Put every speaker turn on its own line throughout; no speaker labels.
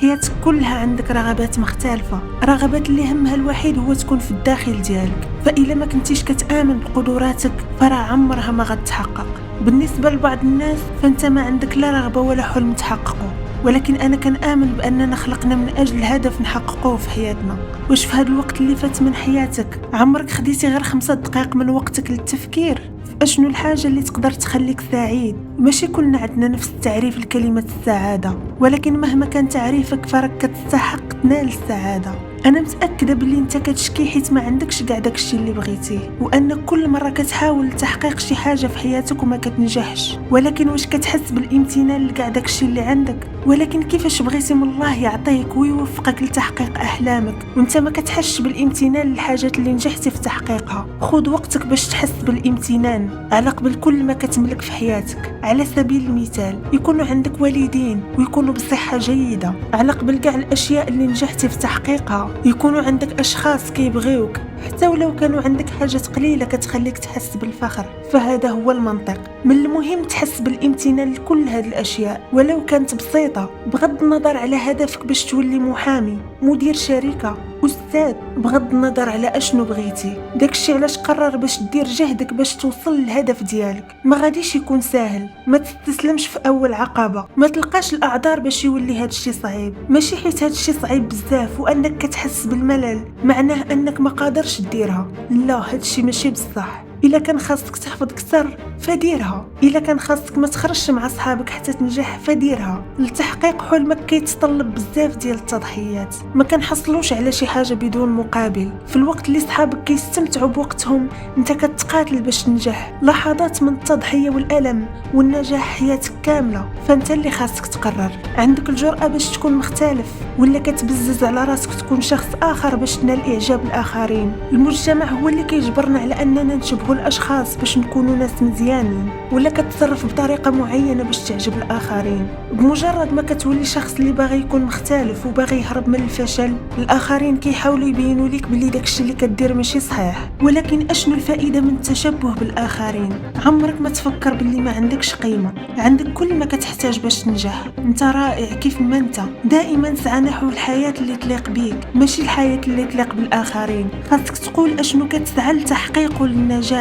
حياتك كلها عندك رغبات مختلفة، رغبات اللي همها الوحيد هو تكون في الداخل ديالك. فإلا ما كنتيش كتآمن بقدراتك فراه عمرها ما غتحقق. بالنسبة لبعض الناس فانت ما عندك لا رغبة ولا حلم تحققه، ولكن أنا كنآمن بأننا خلقنا من أجل هدف نحققوه في حياتنا. واش في هذا الوقت اللي فات من حياتك عمرك خديتي غير 5 دقائق من وقتك للتفكير في أشنو الحاجة اللي تقدر تخليك سعيد؟ ماشي كلنا عندنا نفس التعريف لكلمة السعادة، ولكن مهما كان تعريفك فراك كتستحق تنال السعادة. أنا متأكدة باللي انت كتشكي حيت ما عندكش كاع داكشي اللي بغيتيه، وأنك كل مرة كتحاول لتحقيق شي حاجة في حياتك وما كتنجحش. ولكن واش كتحس بالامتنان لكاع داكشي اللي عندك؟ ولكن كيفاش بغيتي من الله يعطيك ويوفقك لتحقيق أحلامك وانت ما كتحسش بالامتنان للحاجات اللي نجحتي في تحقيقها؟ خذ وقتك باش تحس بالامتنان على قبل كل ما كتملك في حياتك. على سبيل المثال يكونوا عندك والدين ويكونوا بصحة جيدة، على قبل كاع الأشياء اللي نجحتي في تحقيقها يكونوا عندك أشخاص كيبغيوك، حتى ولو كانوا عندك حاجات قليلة كتخليك تحس بالفخر. فهذا هو المنطق. من المهم تحس بالامتنان لكل هذه الأشياء ولو كانت بسيطة، بغض النظر على هدفك باش تولي محامي، مدير شركة، أستاذ، بغض النظر على أشنو بغيتي. داكشي علاش قرر باش دير جهدك باش توصل للهدف ديالك. ما غاديش يكون ساهل، ما تستسلمش في أول عقبة، ما تلقاش الأعذار باش يولي هادشي صعيب. ماشي حيت هادشي صعيب بزاف وأنك كتحس بالملل معناه أنك ما قادرش ديرها، لا، هادشي ماشي بصح. إلا كان خاصك تحفظ كثر فديرها، إلا كان خاصك ما تخرجش مع صحابك حتى تنجح فديرها. لتحقيق حلمك كيتطلب بزاف ديال التضحيات، ما كنحصلوش على شي حاجة بدون مقابل. في الوقت اللي صحابك كيستمتعوا بوقتهم انت كتقاتل باش تنجح. لحظات من التضحية والألم والنجاح حياتك كاملة، فانت اللي خاصك تقرر. عندك الجرأة باش تكون مختلف ولا كتبزز على راسك تكون شخص آخر باش تنال إعجاب الآخرين؟ المجتمع هو اللي كيجبرنا على أننا نشبه الأشخاص باش نكونوا ناس مزيانين، ولا كتصرف بطريقة معينة باش تعجب الآخرين. بمجرد ما كتولي شخص اللي باغي يكون مختلف وباغي يهرب من الفشل، الآخرين كيحاولوا يبينوا لك بلي داكشي اللي كدير ماشي صحيح. ولكن أشنو الفائدة من التشبه بالآخرين؟ عمرك ما تفكر بلي ما عندكش قيمة، عندك كل ما كتحتاج باش تنجح. انت رائع كيف ما انت. دائما سعى نحو الحياة اللي تليق بيك، ماشي الحياة اللي تليق بالآخرين. خاصك تقول أشنو كتسعى لتحقيقه للنجاح.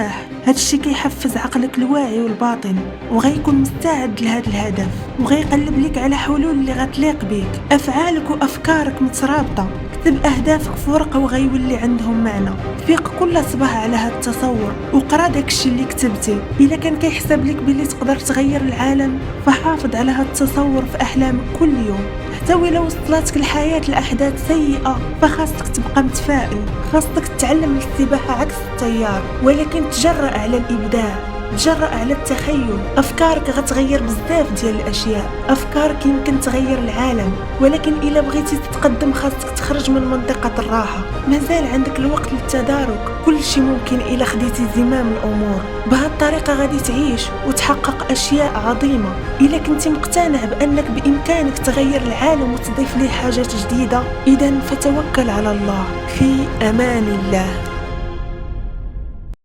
هادشي كيحفز عقلك الواعي والباطن وغيكون مستعد لهذا الهدف، وغيقلب لك على حلول اللي غتليق بيك. أفعالك وأفكارك مترابطة. كتب أهدافك في ورقة وغيولي عندهم معنى. فيق كل صباح على هاد التصور وقرا داكشي اللي كتبتي. إلا كان كيحسب لك بلي تقدر تغير العالم فحافظ على هاد التصور في أحلامك كل يوم. حتى ولو وصلتك الحياة لأحداث سيئة فخاصك تبقى متفائل. خاصك تتعلم السباحة عكس التيار، ولكن تجرأ على الإبداع، تجرأ على التخيل. أفكارك غتغير بزاف ديال الأشياء، أفكارك يمكن تغير العالم. ولكن إلا بغيتي تتقدم خاصك تخرج من منطقة الراحة. مازال عندك الوقت للتدارك، كل شيء ممكن إلا خديتي زمام الأمور. بهذه الطريقة غادي تعيش وتحقق أشياء عظيمة. إلا كنتي مقتنع بأنك بإمكانك تغير العالم وتضيف ليه حاجات جديدة، إذن فتوكل على الله. في أمان الله.